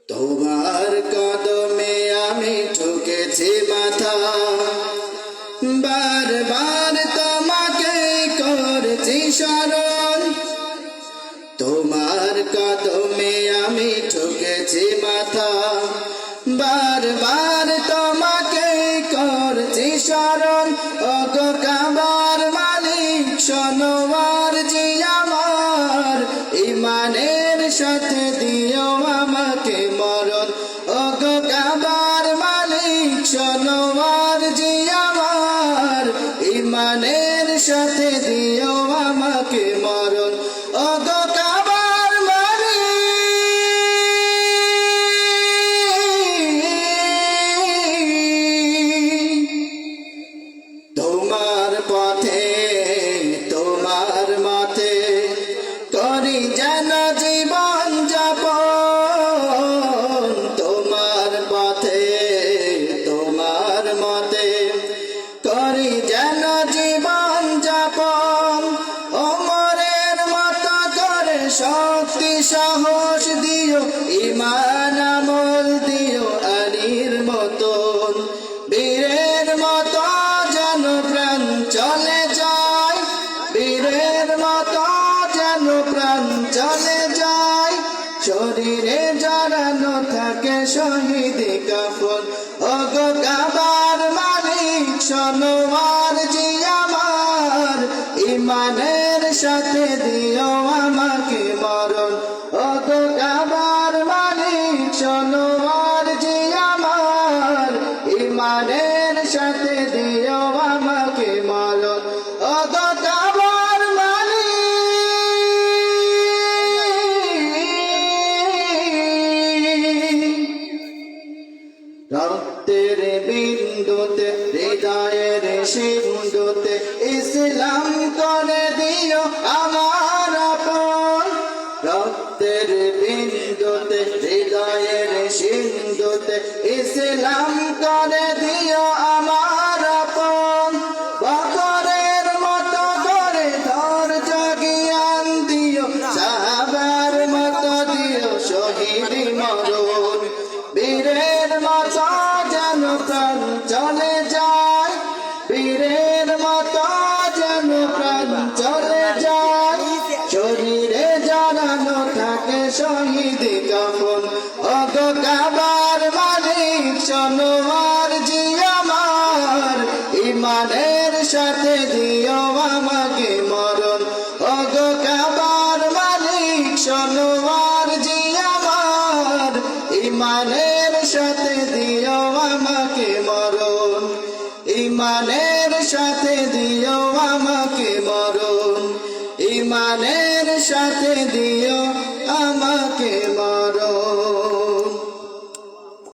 তোমার কদমে আমি ঠুকেছি মাথা, বারবার তোমাকে করেছি স্মরণ। তোমার কদমে আমি ঠুকেছি মাথা, বারবার তোমাকে করেছি স্মরণ। ওগো কাবার মালিক শোনো আরজি আমার, ইমানের সাথে দিও আমাকে মরণ। ওগো কাবার মালিক শোনো আরজি আমার, ইমানের সাথে দিও আমাকে মরণ। ওগো কাবার মালিক তোমার পথে তোমার মতে করি যেন জীবন যাপন। তোমার পথে তোমার মতে করি যেন জীবন যাপন। ওমরের মতো করে শক্তি সাহস দিও, ঈমান আমল দিও আলীর মতন। বীরের মতো যেন প্রাণ চলে যায়, বীরের মতো যেন প্রাণ চলে যায়। শরীরে জড়ানো থাকে শহীদি কাফন। ওগো কাবার মালিক শোনো আরজি আমার, ইমানের সাথে দিও আমাকে মরণ। ওগো কাবার মালিক শোনো আরজি আমার, ইমানের সাথে দিও আমাকে মরণ। ওগো কাবার মালিক রক্তের বিন্দুতে হৃদয়ের সিন্ধুতে ইসলাম করে দিও আমার আপন। রক্তের বিন্দুতে হৃদয়ের সিন্ধুতে ইসলাম করে দিও আমার আপন। বকরের মতো করে ধৈর্য জ্ঞান দিও, সাহাবার মতো দিও শহীদি মরণ। বীরের মতো যেন প্রাণ চলে যায়, বীরের মতো যেন প্রাণ চলে যায়। শরীরে জড়ানো থাকে শহীদি কাফন। ওগো কাবার মালিক শোনো আরজি আমার, ইমানের সাথে দিও আমাকে মরণ। ওগো কাবার মালিক শোনো আরজি আমার, ইমানের সাথে দিও আমাকে মরণ। ইমানের সাথে দিও আমাকে মরণ, ইমানের সাথে দিও আমাকে মরণ।